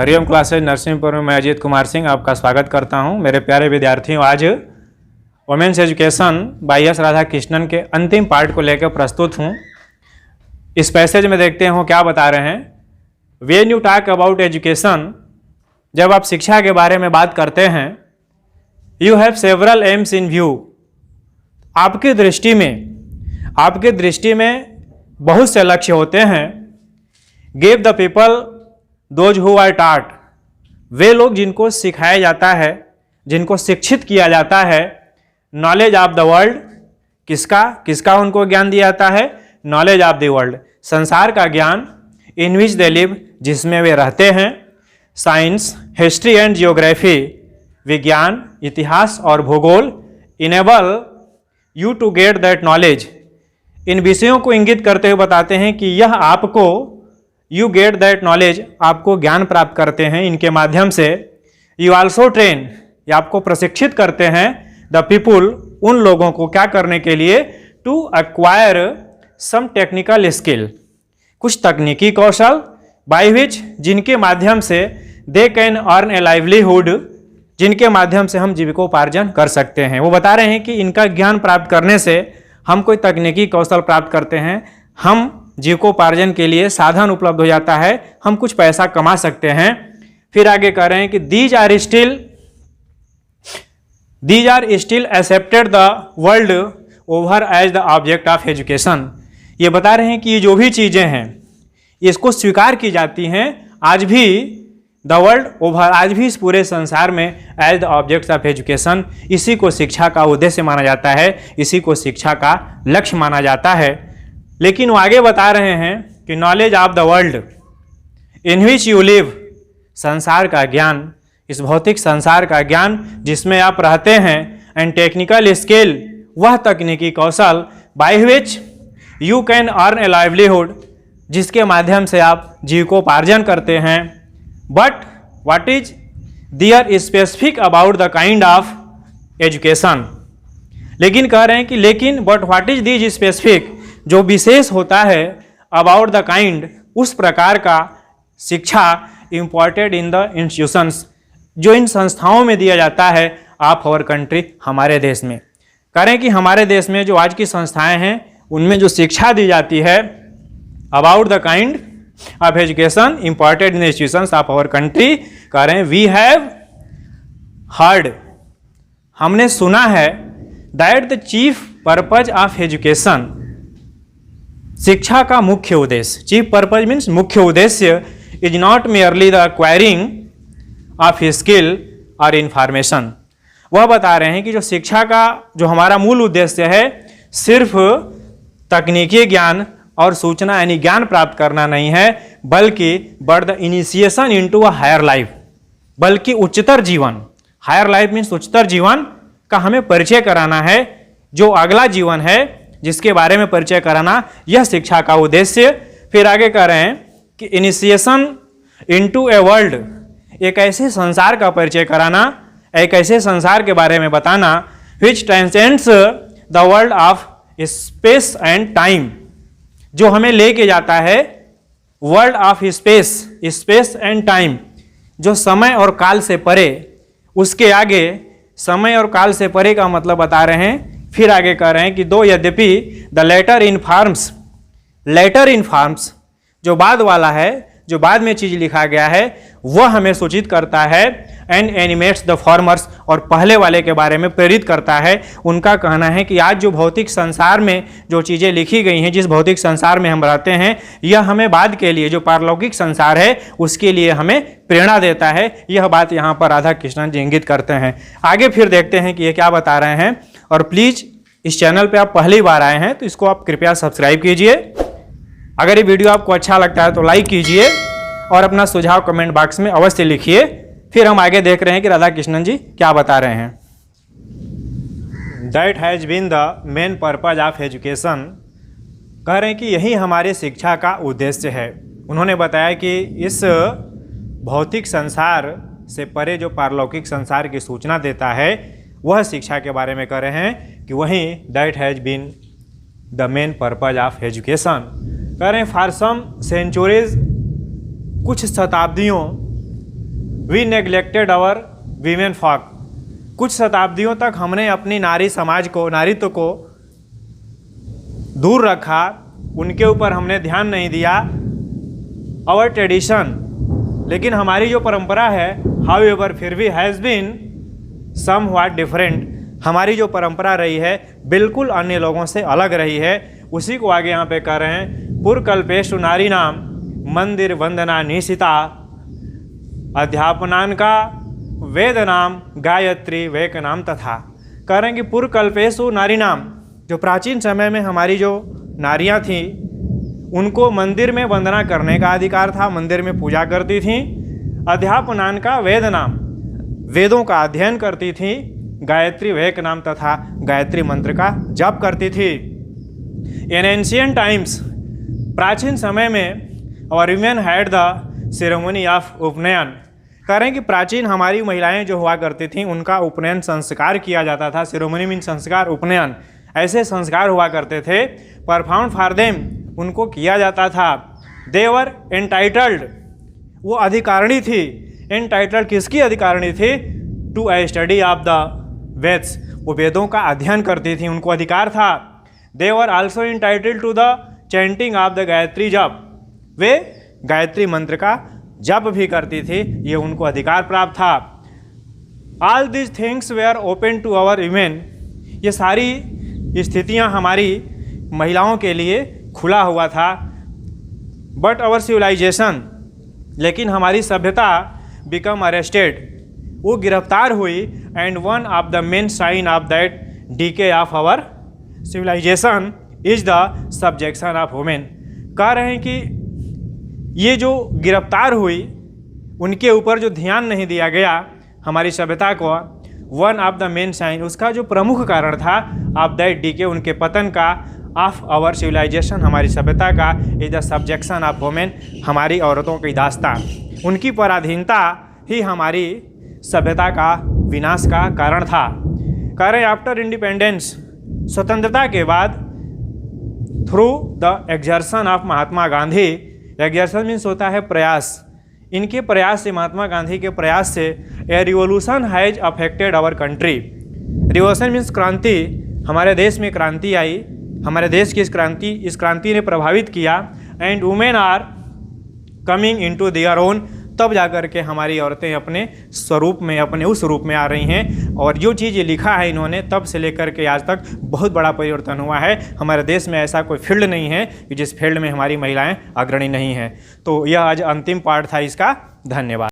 Hariom classes Narsinghpur में मैं अजीत कुमार सिंह आपका स्वागत करता हूं। मेरे प्यारे विद्यार्थियों, आज women's education by S Radhakrishnan के अंतिम पार्ट को लेकर प्रस्तुत हूं। इस पैसेज में देखते हैं वो क्या बता रहे हैं। When you talk about education, जब आप शिक्षा के बारे में बात करते हैं, you have several aims in view. आपकी दृष्टि में बहुत से लक्ष्य होते हैं। Give the people those who are taught, वे लोग जिनको सिखाया जाता है, जिनको शिक्षित किया जाता है। नॉलेज ऑफ द वर्ल्ड, किसका उनको ज्ञान दिया जाता है? नॉलेज ऑफ द वर्ल्ड, संसार का ज्ञान। इन विच दे लिव, जिसमें वे रहते हैं। साइंस, हिस्ट्री एंड जियोग्राफी, विज्ञान, इतिहास और भूगोल। Enable you to get that knowledge, इन विषयों को इंगित करते हुए बताते हैं कि यह आपको, यू गेट दैट नॉलेज, आपको ज्ञान प्राप्त करते हैं इनके माध्यम से। यू ऑल्सो ट्रेन, ये आपको प्रशिक्षित करते हैं। द पीपुल, उन लोगों को क्या करने के लिए? To acquire some technical skill, कुछ तकनीकी कौशल। बाय विच, जिनके माध्यम से they can earn a livelihood, जिनके माध्यम से हम जीविकोपार्जन कर सकते हैं। वो बता रहे हैं कि इनका ज्ञान प्राप्त करने से हम कोई तकनीकी कौशल प्राप्त करते हैं, हम जीविकोपार्जन के लिए साधन उपलब्ध हो जाता है, हम कुछ पैसा कमा सकते हैं। फिर आगे कह रहे हैं कि these are still accepted the world over as the object of education. ये बता रहे हैं कि ये जो भी चीज़ें हैं इसको स्वीकार की जाती हैं आज भी, द वर्ल्ड ओवर, आज भी इस पूरे संसार में as the object of education, इसी को शिक्षा का उद्देश्य माना जाता है, इसी को शिक्षा का लक्ष्य माना जाता है। लेकिन वो आगे बता रहे हैं कि knowledge of the world in which you live, संसार का ज्ञान, इस भौतिक संसार का ज्ञान जिसमें आप रहते हैं। एंड टेक्निकल स्किल, वह तकनीकी कौशल। By which you can earn a livelihood, जिसके माध्यम से आप जीविकोपार्जन करते हैं। But what is there specific about the kind of education, लेकिन कह रहे हैं कि लेकिन but what is these specific, जो विशेष होता है अबाउट द काइंड, उस प्रकार का शिक्षा इम्पॉर्टेड इन द इंस्टीट्यूशंस, जो इन संस्थाओं में दिया जाता है ऑफ आवर कंट्री, हमारे देश में। करें कि हमारे देश में जो आज की संस्थाएं हैं उनमें जो शिक्षा दी जाती है about the kind of education imported in institutions of our country, कह रहे हैं वी हैव हर्ड, हमने सुना है, that the chief purpose of education, शिक्षा का मुख्य उद्देश्य, चीफ पर्पज मीन्स मुख्य उद्देश्य, is not merely the acquiring of skill or information. वह बता रहे हैं कि जो शिक्षा का जो हमारा मूल उद्देश्य है सिर्फ तकनीकी ज्ञान और सूचना यानी ज्ञान प्राप्त करना नहीं है, बल्कि but the initiation into a higher life, बल्कि उच्चतर जीवन, हायर लाइफ मीन्स उच्चतर जीवन का हमें परिचय कराना है। जो अगला जीवन है जिसके बारे में परिचय कराना, यह शिक्षा का उद्देश्य। फिर आगे कह रहे हैं कि इनिशिएशन इनटू ए वर्ल्ड, एक ऐसे संसार का परिचय कराना, एक ऐसे संसार के बारे में बताना, which transcends the world of space and time, जो हमें लेके जाता है world of space and time, जो समय और काल से परे, उसके आगे समय और काल से परे का मतलब बता रहे हैं। फिर आगे कह रहे हैं कि दो यद्यपि द लेटर इन्फॉर्म्स, जो बाद वाला है, जो बाद में चीज लिखा गया है, वह हमें सूचित करता है। एंड एनिमेट्स द फॉर्मर्स, और पहले वाले के बारे में प्रेरित करता है। उनका कहना है कि आज जो भौतिक संसार में जो चीज़ें लिखी गई हैं, जिस भौतिक संसार में हम रहते हैं, यह हमें बाद के लिए जो पारलौकिक संसार है उसके लिए हमें प्रेरणा देता है। यह बात यहाँ पर राधा कृष्णन जी इंगित करते हैं। आगे फिर देखते हैं कि ये क्या बता रहे हैं। और प्लीज़ इस चैनल पे आप पहली बार आए हैं तो इसको आप कृपया सब्सक्राइब कीजिए। अगर ये वीडियो आपको अच्छा लगता है तो लाइक कीजिए और अपना सुझाव कमेंट बॉक्स में अवश्य लिखिए। फिर हम आगे देख रहे हैं कि राधा कृष्णन जी क्या बता रहे हैं। That has been the main purpose of education, कह रहे हैं कि यही हमारे शिक्षा का उद्देश्य है। उन्होंने बताया कि इस भौतिक संसार से परे जो पारलौकिक संसार की सूचना देता है, वह शिक्षा के बारे में कह रहे हैं कि वही that has been the main purpose of education. कह रहे हैं फॉर सम सेंचुरीज, कुछ शताब्दियों we neglected our women folk. कुछ शताब्दियों तक हमने अपनी नारी समाज को, नारीत्व को दूर रखा, उनके ऊपर हमने ध्यान नहीं दिया। आवर ट्रेडिशन, लेकिन हमारी जो परंपरा है, हाउ एवर फिर भी has been somewhat different. हमारी जो परंपरा रही है बिल्कुल अन्य लोगों से अलग रही है। उसी को आगे यहाँ पे कह रहे हैं, पुरकल्पेशु नारी नाम मंदिर वंदना निशिता अध्यापनान का वेद नाम गायत्री वेक नाम तथा। कह रहे हैं कि पुरकल्पेशु नारी नाम, जो प्राचीन समय में हमारी जो नारियां थीं उनको मंदिर में वंदना करने का अधिकार था, मंदिर में पूजा करती थीं। अध्यापनान का वेद नाम, वेदों का अध्ययन करती थीं। गायत्री वेक नाम तथा गायत्री मंत्र का जप करती थी। इन एंशियंट टाइम्स, प्राचीन समय में और women had the ceremony of उपनयन। कह रहे हैं कि प्राचीन हमारी महिलाएं जो हुआ करती थीं उनका उपनयन संस्कार किया जाता था। सेरेमनी मीन संस्कार, उपनयन ऐसे संस्कार हुआ करते थे। परफॉर्म फॉर देम, उनको किया जाता था। देवर एंटाइटल्ड, वो अधिकारिणी थी। एंटाइटल्ड किसकी अधिकारिणी थी? To a study of the Vedas, वो वेदों का अध्ययन करती थी, उनको अधिकार था। They were also entitled to the chanting of the Gayatri jap, वे गायत्री मंत्र का जप भी करती थी, ये उनको अधिकार प्राप्त था। All this things were open to our women, ये सारी स्थितियां हमारी महिलाओं के लिए खुला हुआ था। बट आवर सिविलाइजेशन, लेकिन हमारी सभ्यता बिकम अरेस्टेड, वो गिरफ्तार हुई। And one of the main sign of that decay of our civilization is the subjection of women. कह रहे हैं कि ये जो गिरफ्तार हुई उनके ऊपर जो ध्यान नहीं दिया गया हमारी सभ्यता को, one of the main sign, उसका जो प्रमुख कारण था ऑफ दैट डीके, उनके पतन का, ऑफ आवर सिविलाइजेशन, हमारी सभ्यता का, is the subjection of women, हमारी औरतों की दास्तां, उनकी पराधीनता ही हमारी सभ्यता का विनाश का कारण था। कह रहे आफ्टर इंडिपेंडेंस, स्वतंत्रता के बाद, through the exertion of Mahatma Gandhi, exertion means होता है प्रयास, इनके प्रयास से, महात्मा गांधी के प्रयास से, a revolution has affected our country. Revolution means क्रांति, हमारे देश में क्रांति आई, हमारे देश की इस क्रांति ने प्रभावित किया। And women are coming into their own, तब जाकर के हमारी औरतें अपने स्वरूप में, अपने उस रूप में आ रही हैं। और जो चीज़ ये लिखा है इन्होंने, तब से लेकर के आज तक बहुत बड़ा परिवर्तन हुआ है। हमारे देश में ऐसा कोई फील्ड नहीं है कि जिस फील्ड में हमारी महिलाएं अग्रणी नहीं हैं। तो यह आज अंतिम पार्ट था इसका। धन्यवाद।